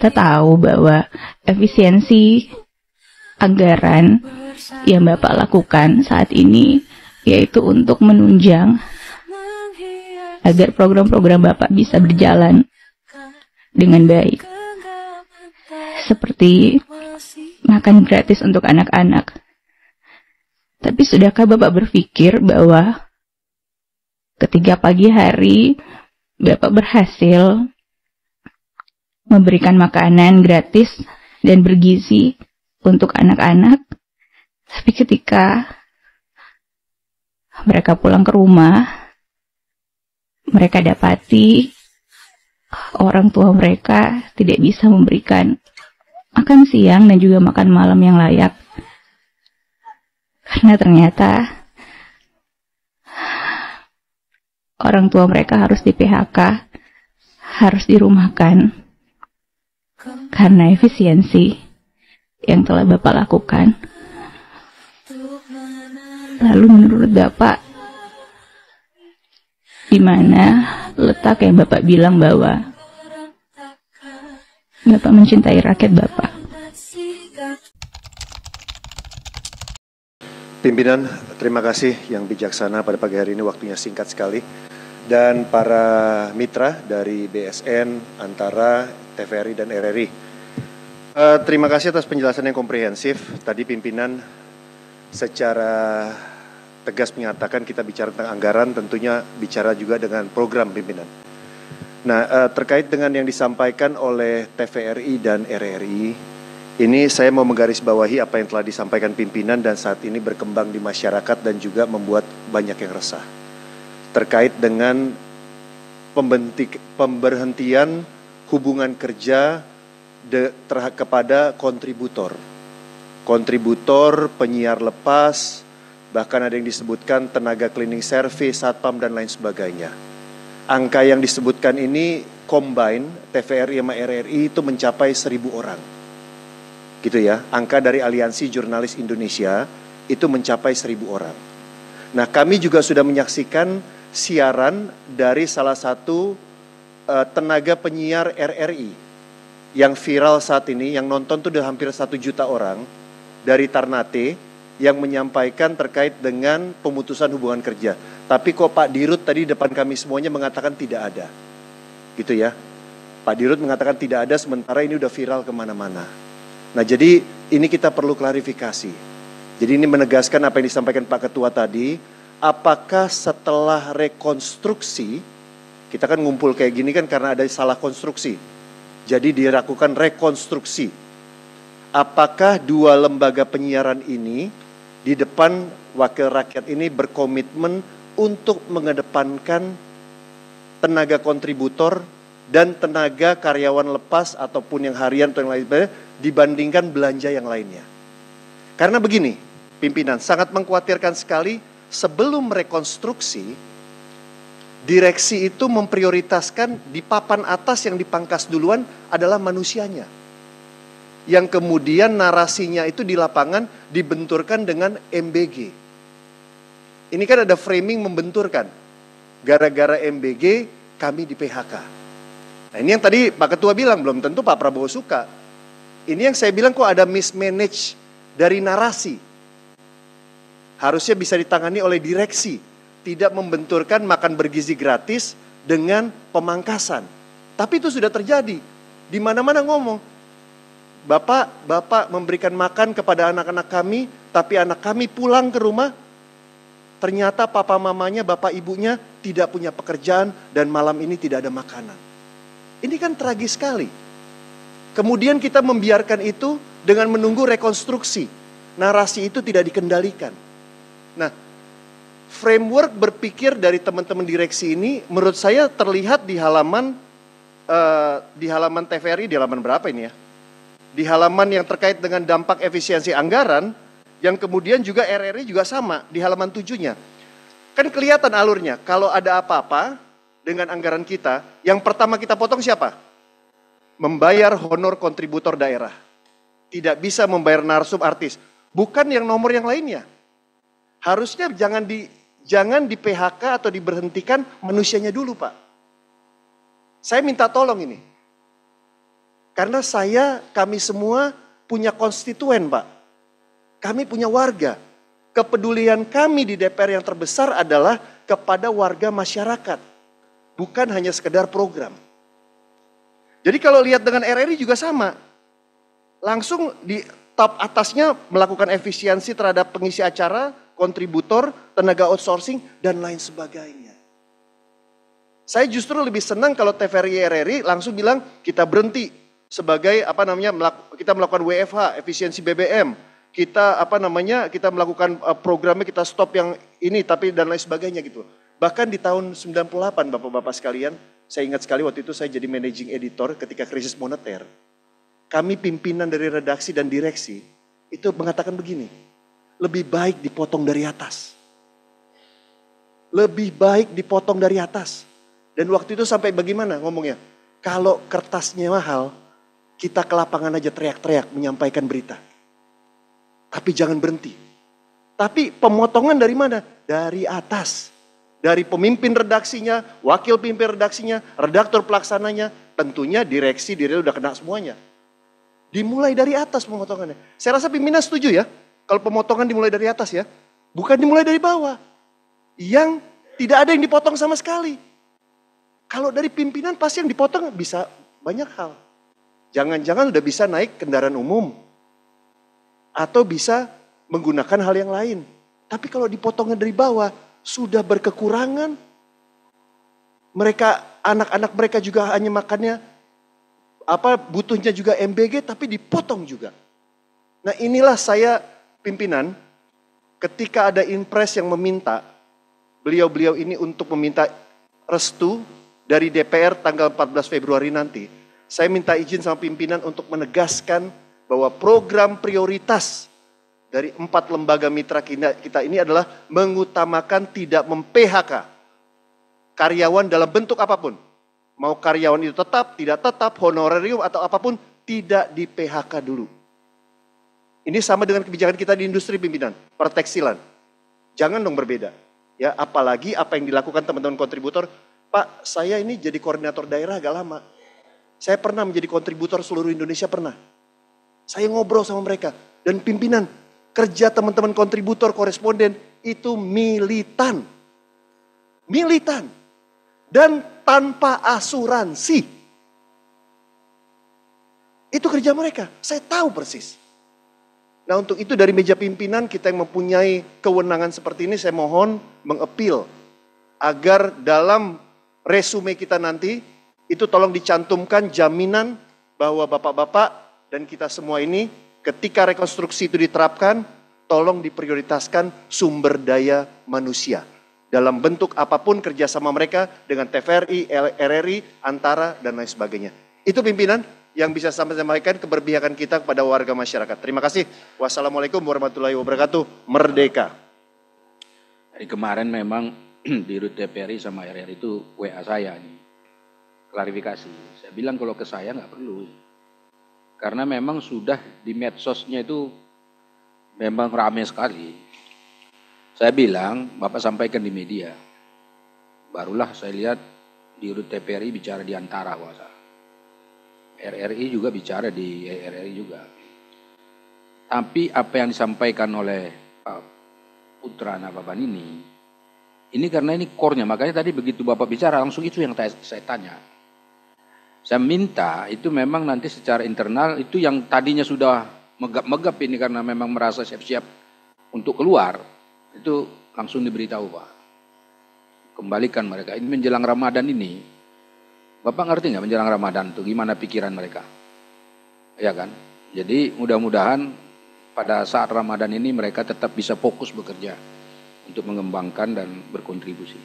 kita tahu bahwa efisiensi anggaran yang Bapak lakukan saat ini yaitu untuk menunjang agar program-program Bapak bisa berjalan dengan baik. Seperti makan gratis untuk anak-anak. Tapi sudahkah Bapak berpikir bahwa ketika pagi hari Bapak berhasil memberikan makanan gratis dan bergizi untuk anak-anak, tapi ketika mereka pulang ke rumah, mereka dapati orang tua mereka tidak bisa memberikan makan siang dan juga makan malam yang layak. Karena ternyata orang tua mereka harus di PHK, harus dirumahkan karena efisiensi yang telah Bapak lakukan. Lalu menurut Bapak, di mana letak yang Bapak bilang bahwa Bapak mencintai rakyat Bapak? Pimpinan, terima kasih yang bijaksana pada pagi hari ini, waktunya singkat sekali. Dan para mitra dari BSN, Antara, TVRI, dan RRI. Terima kasih atas penjelasan yang komprehensif. Tadi pimpinan secara tegas menyatakan kita bicara tentang anggaran, tentunya bicara juga dengan program pimpinan. Nah, terkait dengan yang disampaikan oleh TVRI dan RRI, ini saya mau menggarisbawahi apa yang telah disampaikan pimpinan dan saat ini berkembang di masyarakat dan juga membuat banyak yang resah. Terkait dengan pemberhentian hubungan kerja kepada kontributor. Kontributor, penyiar lepas, bahkan ada yang disebutkan tenaga cleaning service, satpam, dan lain sebagainya. Angka yang disebutkan ini combine TVRI sama RRI itu mencapai 1.000 orang. Gitu ya, angka dari Aliansi Jurnalis Indonesia itu mencapai 1.000 orang. Nah, kami juga sudah menyaksikan siaran dari salah satu tenaga penyiar RRI yang viral saat ini, yang nonton tuh udah hampir 1 juta orang, dari Ternate, yang menyampaikan terkait dengan pemutusan hubungan kerja. Tapi kok Pak Dirut tadi depan kami semuanya mengatakan tidak ada. Gitu ya. Pak Dirut mengatakan tidak ada, sementara ini udah viral kemana-mana. Nah, jadi ini kita perlu klarifikasi. Jadi ini menegaskan apa yang disampaikan Pak Ketua tadi. Apakah setelah rekonstruksi, kita kan ngumpul kayak gini kan karena ada salah konstruksi. Jadi dilakukan rekonstruksi. Apakah dua lembaga penyiaran ini di depan wakil rakyat ini berkomitmen untuk mengedepankan tenaga kontributor dan tenaga karyawan lepas ataupun yang harian atau yang lain dibandingkan belanja yang lainnya. Karena begini, pimpinan sangat mengkhawatirkan sekali sebelum rekonstruksi, direksi itu memprioritaskan di papan atas yang dipangkas duluan adalah manusianya. Yang kemudian narasinya itu di lapangan dibenturkan dengan MBG. Ini kan ada framing membenturkan. Gara-gara MBG kami di PHK. Nah, ini yang tadi Pak Ketua bilang, belum tentu Pak Prabowo suka. Ini yang saya bilang kok ada mismanage dari narasi. Harusnya bisa ditangani oleh direksi. Tidak membenturkan makan bergizi gratis dengan pemangkasan. Tapi itu sudah terjadi. Di mana-mana ngomong. Bapak memberikan makan kepada anak-anak kami, tapi anak kami pulang ke rumah, ternyata papa mamanya, bapak ibunya tidak punya pekerjaan dan malam ini tidak ada makanan. Ini kan tragis sekali. Kemudian kita membiarkan itu dengan menunggu rekonstruksi. Narasi itu tidak dikendalikan. Nah, framework berpikir dari teman-teman direksi ini menurut saya terlihat di halaman TVRI, di halaman berapa ini ya? Di halaman yang terkait dengan dampak efisiensi anggaran, yang kemudian juga RRI juga sama, di halaman 7-nya. Kan kelihatan alurnya, kalau ada apa-apa dengan anggaran kita, yang pertama kita potong siapa? Membayar honor kontributor daerah. Tidak bisa membayar narsum artis. Bukan yang nomor yang lainnya. Harusnya jangan di PHK atau diberhentikan manusianya dulu, Pak. Saya minta tolong ini. Karena kami semua punya konstituen, Pak. Kami punya warga. Kepedulian kami di DPR yang terbesar adalah kepada warga masyarakat. Bukan hanya sekedar program. Jadi kalau lihat dengan RRI juga sama. Langsung di top atasnya melakukan efisiensi terhadap pengisi acara, kontributor, tenaga outsourcing, dan lain sebagainya. Saya justru lebih senang kalau TVRI RRI langsung bilang kita berhenti sebagai kita melakukan WFH, efisiensi BBM, kita kita melakukan programnya, kita stop yang ini tapi dan lain sebagainya gitu. Bahkan di tahun 98 Bapak-bapak sekalian, saya ingat sekali waktu itu saya jadi managing editor ketika krisis moneter. Kami pimpinan dari redaksi dan direksi itu mengatakan begini, lebih baik dipotong dari atas. Lebih baik dipotong dari atas. Dan waktu itu sampai bagaimana ngomongnya? Kalau kertasnya mahal, kita ke lapangan aja teriak-teriak menyampaikan berita. Tapi jangan berhenti. Tapi pemotongan dari mana? Dari atas. Dari pemimpin redaksinya, wakil pemimpin redaksinya, redaktor pelaksananya, tentunya direksi udah kena semuanya. Dimulai dari atas pemotongannya. Saya rasa pimpinan setuju ya, kalau pemotongan dimulai dari atas ya. Bukan dimulai dari bawah. Yang tidak ada yang dipotong sama sekali. Kalau dari pimpinan pasti yang dipotong bisa banyak hal. Jangan-jangan udah bisa naik kendaraan umum. Atau bisa menggunakan hal yang lain. Tapi kalau dipotongnya dari bawah, sudah berkekurangan. Anak-anak mereka juga hanya makannya, butuhnya juga MBG, tapi dipotong juga. Nah inilah saya pimpinan, ketika ada impres yang meminta, beliau-beliau ini untuk meminta restu dari DPR tanggal 14 Februari nanti. Saya minta izin sama pimpinan untuk menegaskan bahwa program prioritas dari 4 lembaga mitra kita ini adalah mengutamakan tidak mem-PHK karyawan dalam bentuk apapun. Mau karyawan itu tetap, tidak tetap, honorarium atau apapun, tidak di-PHK dulu. Ini sama dengan kebijakan kita di industri pimpinan, pertekstilan. Jangan dong berbeda. Ya, apalagi apa yang dilakukan teman-teman kontributor. Pak, saya ini jadi koordinator daerah agak lama. Saya pernah menjadi kontributor seluruh Indonesia, pernah. Saya ngobrol sama mereka. Dan pimpinan, kerja teman-teman kontributor, koresponden, itu militan. Militan. Dan tanpa asuransi. Itu kerja mereka, saya tahu persis. Nah untuk itu dari meja pimpinan kita yang mempunyai kewenangan seperti ini, saya mohon mengapil. Agar dalam resume kita nanti, itu tolong dicantumkan jaminan bahwa bapak-bapak dan kita semua ini ketika rekonstruksi itu diterapkan, tolong diprioritaskan sumber daya manusia. Dalam bentuk apapun kerjasama mereka dengan TVRI, RRI, Antara, dan lain sebagainya. Itu pimpinan yang bisa sampai sampaikan keberpihakan kita kepada warga masyarakat. Terima kasih. Wassalamualaikum warahmatullahi wabarakatuh. Merdeka. Hari kemarin memang di RUT TVRI sama RRI itu WA saya nih. Klarifikasi. Saya bilang kalau ke saya nggak perlu. Karena memang sudah di medsosnya itu memang ramai sekali. Saya bilang, Bapak sampaikan di media. Barulah saya lihat di RUT TVRI bicara di Antara kuasa. RRI juga bicara di RRI juga. Tapi apa yang disampaikan oleh Pak Putra Nababan ini karena ini core-nya. Makanya tadi begitu Bapak bicara langsung itu yang saya tanya. Saya minta itu memang nanti secara internal itu yang tadinya sudah megap-megap ini karena memang merasa siap-siap untuk keluar. Itu langsung diberitahu Pak. Kembalikan mereka. Ini menjelang Ramadan ini. Bapak ngerti nggak menjelang Ramadan itu gimana pikiran mereka? Ya kan? Jadi mudah-mudahan pada saat Ramadan ini mereka tetap bisa fokus bekerja untuk mengembangkan dan berkontribusi.